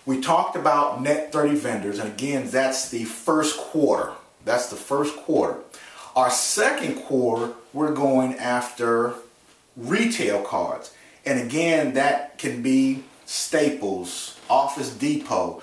We talked about net 30 vendors, and again, that's the first quarter. That's the first quarter. Our second quarter, we're going after retail cards. And again, that can be Staples, Office Depot,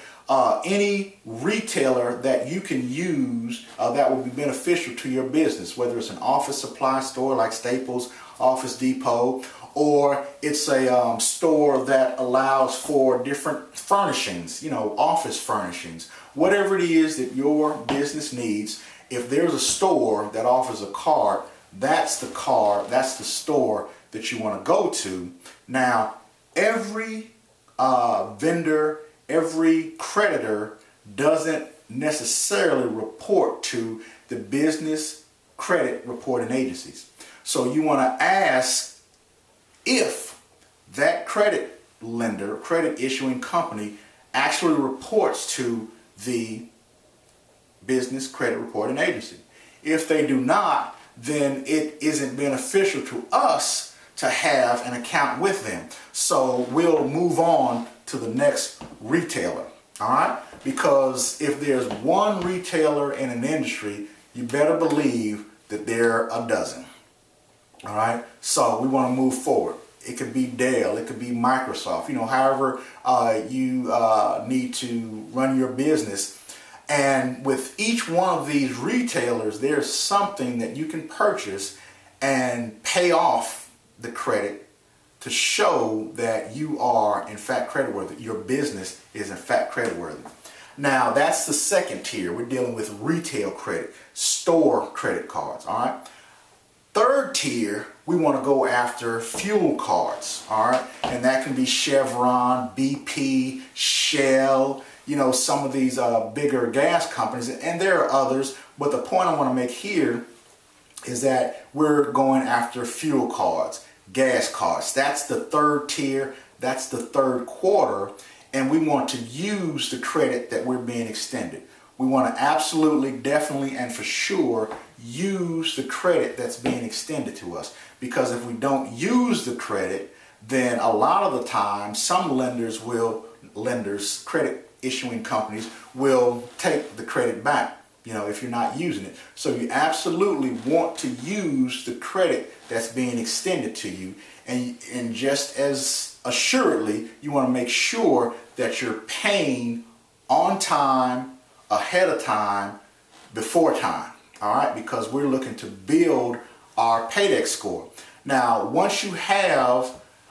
any retailer that you can use that will be beneficial to your business, whether it's an office supply store like Staples, Office Depot, or it's a store that allows for different furnishings, office furnishings. Whatever it is that your business needs, if there's a store that offers a card, that's the store that you want to go to. Now, every vendor, every creditor doesn't necessarily report to the business credit reporting agencies. So you want to ask if that credit lender, credit issuing company actually reports to the business credit reporting agency. If they do not, then it isn't beneficial to us to have an account with them. So we'll move on to the next retailer, all right? Because if there's one retailer in an industry, you better believe that there are a dozen, all right? So we want to move forward. It could be Dell, it could be Microsoft, however you need to run your business. And with each one of these retailers, there's something that you can purchase and pay off the credit to show that you are in fact creditworthy. Your business is in fact creditworthy. Now that's the second tier. We're dealing with retail credit, store credit cards, all right? Third tier, we want to go after fuel cards, all right? And that can be Chevron, BP, Shell, some of these bigger gas companies, and there are others, but the point I want to make here is that we're going after fuel cards, gas cards. That's the third tier, that's the third quarter, and we want to use the credit that we're being extended. We want to absolutely, definitely, and for sure use the credit that's being extended to us, because if we don't use the credit, then a lot of the time some lenders, credit issuing companies will take the credit back, if you're not using it. So you absolutely want to use the credit that's being extended to you, and just as assuredly, you want to make sure that you're paying on time, ahead of time, before time, all right? Because we're looking to build our paydex score. Now, once you have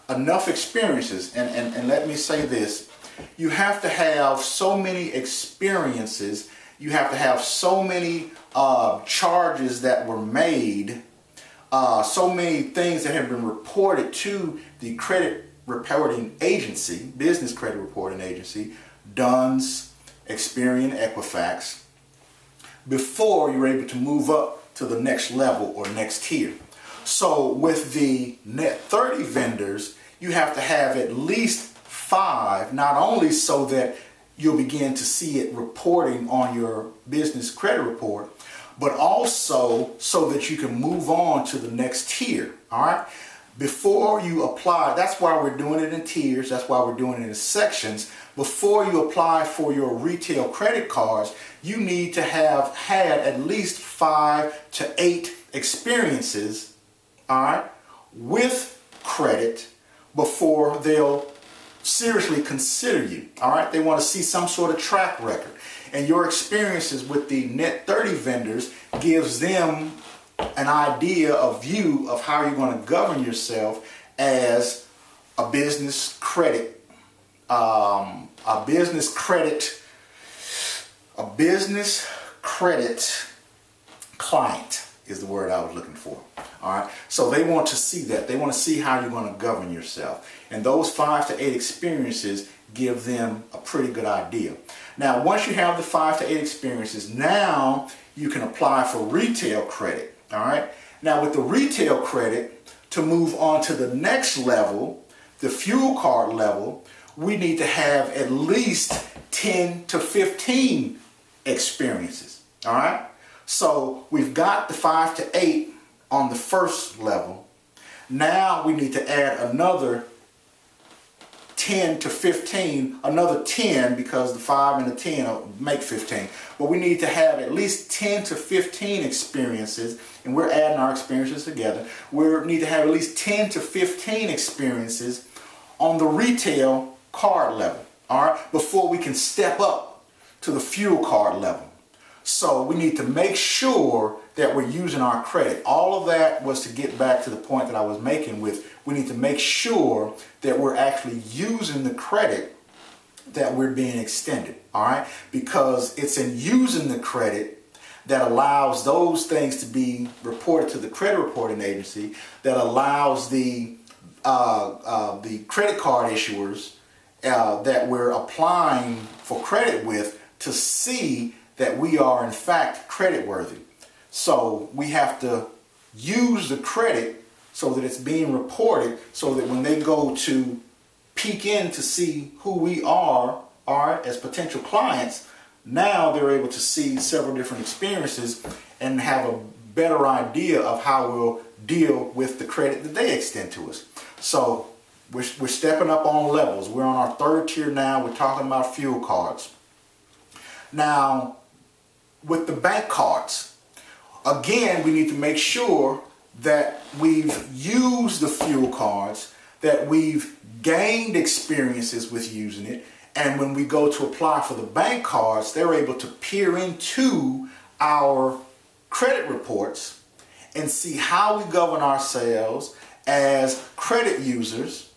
enough experiences, and let me say this, you have to have so many experiences, you have to have so many charges that were made, so many things that have been reported to the credit reporting agency, business credit reporting agency, DUNS, Experian, Equifax, before you're able to move up to the next level or next tier. So with the net 30 vendors, you have to have at least 5, not only so that you'll begin to see it reporting on your business credit report, but also so that you can move on to the next tier, all right? Before you apply, that's why we're doing it in tiers, that's why we're doing it in sections. Before you apply for your retail credit cards, you need to have had at least 5 to 8 experiences, all right, with credit before they'll seriously consider you, all right? They want to see some sort of track record. And your experiences with the net 30 vendors gives them an idea, a view of how you're going to govern yourself as a business credit, client is the word I was looking for. All right. So they want to see that. They want to see how you're going to govern yourself. And those 5 to 8 experiences give them a pretty good idea. Now, once you have the 5 to 8 experiences, now you can apply for retail credit. All right. Now, with the retail credit, to move on to the next level, the fuel card level, we need to have at least 10 to 15 experiences. All right. So we've got the 5 to 8 on the first level. Now we need to add another 10 to 15, another 10, because the 5 and the 10 will make 15. But we need to have at least 10 to 15 experiences, and we're adding our experiences together. We need to have at least 10 to 15 experiences on the retail card level, all right, before we can step up to the fuel card level. So we need to make sure that we're using our credit. All of that was to get back to the point that I was making with, we need to make sure that we're actually using the credit that we're being extended, all right? Because it's in using the credit that allows those things to be reported to the credit reporting agency, that allows the credit card issuers that we're applying for credit with to see that we are in fact credit worthy. So we have to use the credit so that it's being reported, so that when they go to peek in to see who we are as potential clients, now they're able to see several different experiences and have a better idea of how we'll deal with the credit that they extend to us. So we're stepping up on levels. We're on our third tier now. We're talking about fuel cards. Now, with the bank cards, again, we need to make sure that we've used the fuel cards, that we've gained experiences with using it, and when we go to apply for the bank cards, they're able to peer into our credit reports and see how we govern ourselves as credit users,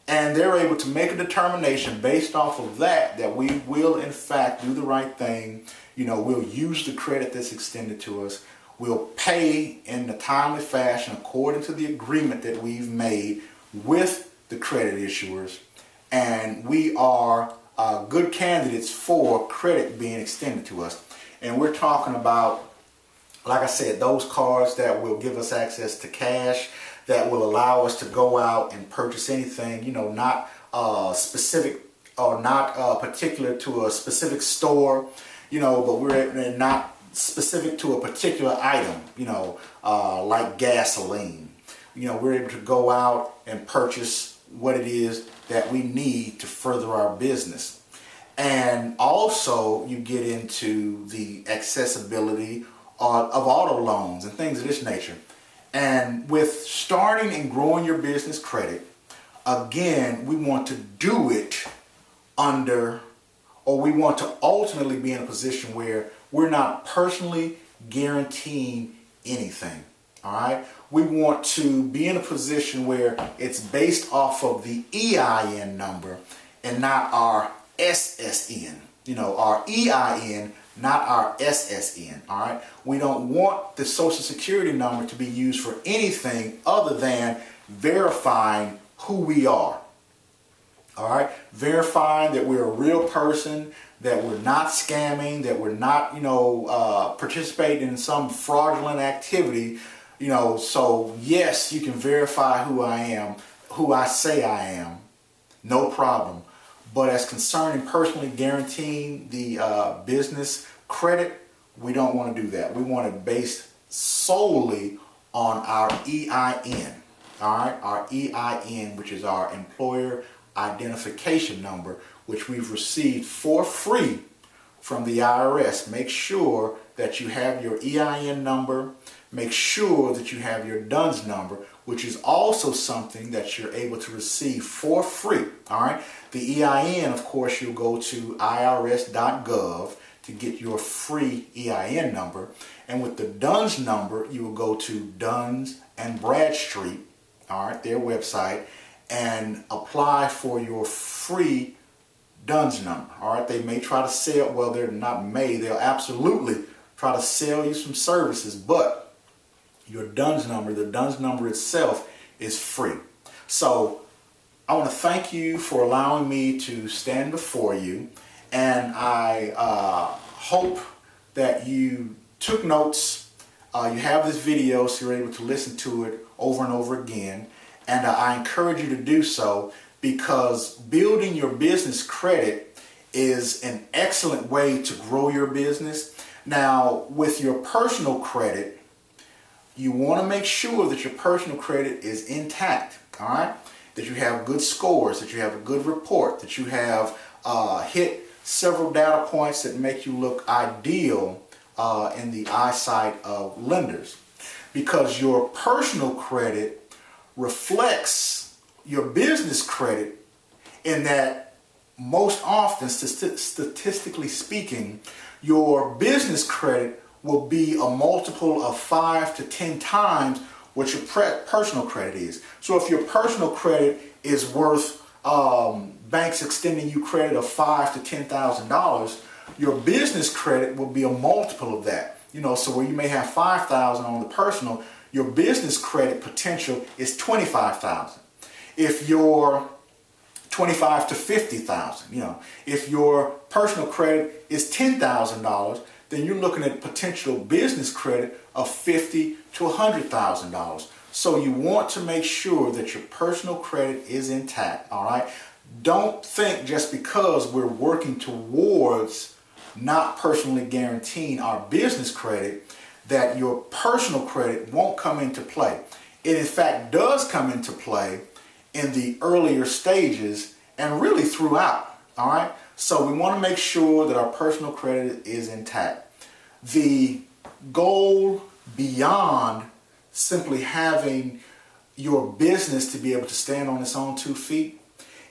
and they're able to make a determination based off of that we will in fact do the right thing. You know, we'll use the credit that's extended to us. We'll pay in a timely fashion according to the agreement that we've made with the credit issuers, and we are good candidates for credit being extended to us. And we're talking about, like I said, those cards that will give us access to cash, that will allow us to go out and purchase anything, you know, not specific or not particular to a specific store, you know, but we're not specific to a particular item, you know, like gasoline. You know, we're able to go out and purchase what it is that we need to further our business. And also you get into the accessibility of auto loans and things of this nature. And with starting and growing your business credit, again, we want to do it we want to ultimately be in a position where we're not personally guaranteeing anything. All right. We want to be in a position where it's based off of the EIN number and not our SSN. You know, our EIN, not our SSN. All right. We don't want the Social Security number to be used for anything other than verifying who we are. All right. Verifying that we're a real person, that we're not scamming, that we're not, you know, participating in some fraudulent activity. You know, so yes, you can verify who I am, who I say I am, no problem. But as concerning personally guaranteeing the business credit, we don't want to do that. We want it based solely on our EIN, all right? Our EIN, which is our employer identification number, which we've received for free from the IRS. Make sure that you have your EIN number. Make sure that you have your DUNS number, which is also something that you're able to receive for free. All right. The EIN, of course, you'll go to irs.gov to get your free EIN number. And with the DUNS number, you will go to Duns and Bradstreet, all right, their website, and apply for your free DUNS number. All right. They may try to sell, well, they're not may, they'll absolutely try to sell you some services, but your DUNS number, the DUNS number itself, is free. So I want to thank you for allowing me to stand before you, and I hope that you took notes. You have this video, so you're able to listen to it over and over again, and I encourage you to do so, because building your business credit is an excellent way to grow your business. Now, with your personal credit, you want to make sure that your personal credit is intact, all right? that you have good scores, that you have a good report, that you have hit several data points that make you look ideal in the eyesight of lenders. Because your personal credit reflects your business credit in that most often, statistically speaking, your business credit will be a multiple of 5 to 10 times what your personal credit is. So if your personal credit is worth banks extending you credit of $5,000 to $10,000, your business credit will be a multiple of that. So where you may have $5,000 on the personal, your business credit potential is $25,000. If your $25,000 to $50,000, if your personal credit is $10,000, then you're looking at potential business credit of $50,000 to $100,000. So you want to make sure that your personal credit is intact. All right. Don't think just because we're working towards not personally guaranteeing our business credit that your personal credit won't come into play. It in fact does come into play in the earlier stages and really throughout. All right. So we want to make sure that our personal credit is intact. The goal beyond simply having your business to be able to stand on its own 2 feet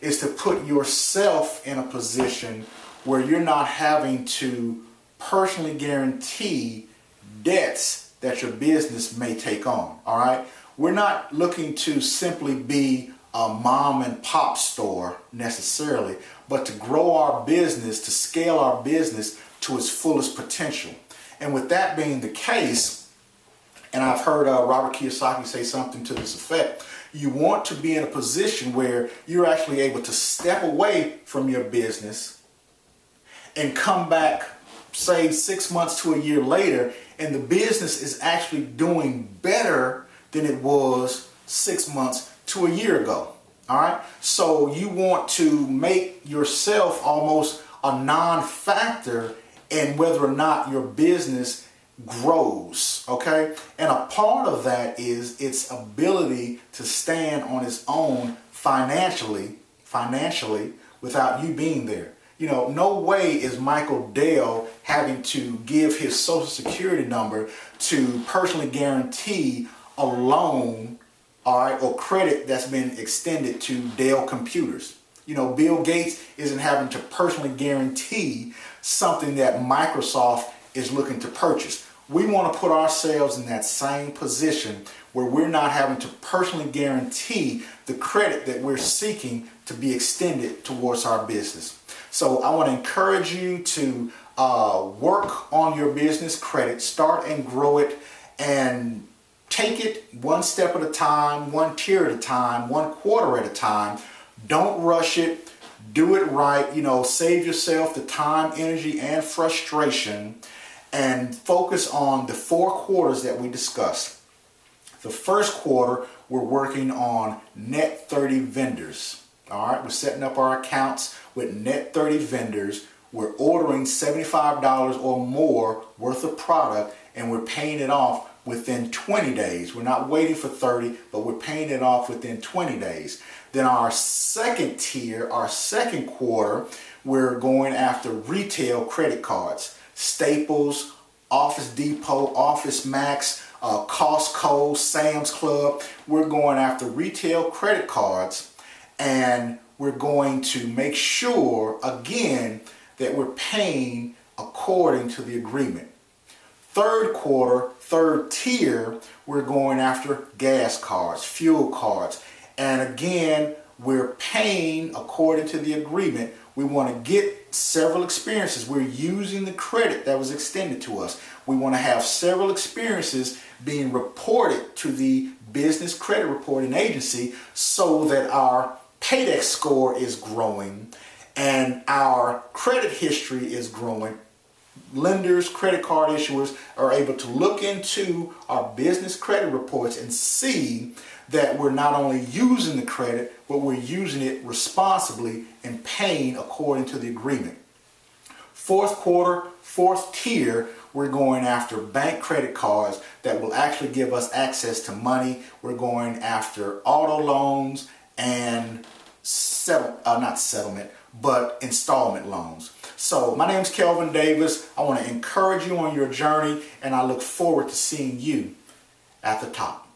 is to put yourself in a position where you're not having to personally guarantee debts that your business may take on. All right. We're not looking to simply be a mom and pop store necessarily, but to grow our business, to scale our business to its fullest potential. And with that being the case, and I've heard Robert Kiyosaki say something to this effect, you want to be in a position where you're actually able to step away from your business and come back, say 6 months to a year later, and the business is actually doing better than it was 6 months to a year ago. All right. So you want to make yourself almost a non-factor in whether or not your business grows. Okay. And a part of that is its ability to stand on its own financially without you being there. No way is Michael Dell having to give his social security number to personally guarantee a loan, all right, or credit that's been extended to Dell computers. Bill Gates isn't having to personally guarantee something that Microsoft is looking to purchase. We want to put ourselves in that same position where we're not having to personally guarantee the credit that we're seeking to be extended towards our business. So I want to encourage you to work on your business credit, start and grow it, and take it one step at a time, one tier at a time, one quarter at a time. Don't rush it. Do it right. Save yourself the time, energy, and frustration, and focus on the 4 quarters that we discussed. The first quarter, we're working on net 30 vendors. All right, we're setting up our accounts with net 30 vendors. We're ordering $75 or more worth of product, and we're paying it off within 20 days. We're not waiting for 30, but we're paying it off within 20 days. Then our second tier, our second quarter, we're going after retail credit cards. Staples, Office Depot, Office Max, Costco, Sam's Club. We're going after retail credit cards, and we're going to make sure, again, that we're paying according to the agreement. Third quarter, third tier, we're going after gas cards, fuel cards. And again, we're paying according to the agreement. We want to get several experiences. We're using the credit that was extended to us. We want to have several experiences being reported to the business credit reporting agency so that our paydex score is growing and our credit history is growing. Lenders, credit card issuers are able to look into our business credit reports and see that we're not only using the credit, but we're using it responsibly and paying according to the agreement. Fourth quarter, fourth tier, we're going after bank credit cards that will actually give us access to money. We're going after auto loans and not settlement, but installment loans. So my name is Kelvin Davis. I want to encourage you on your journey, and I look forward to seeing you at the top.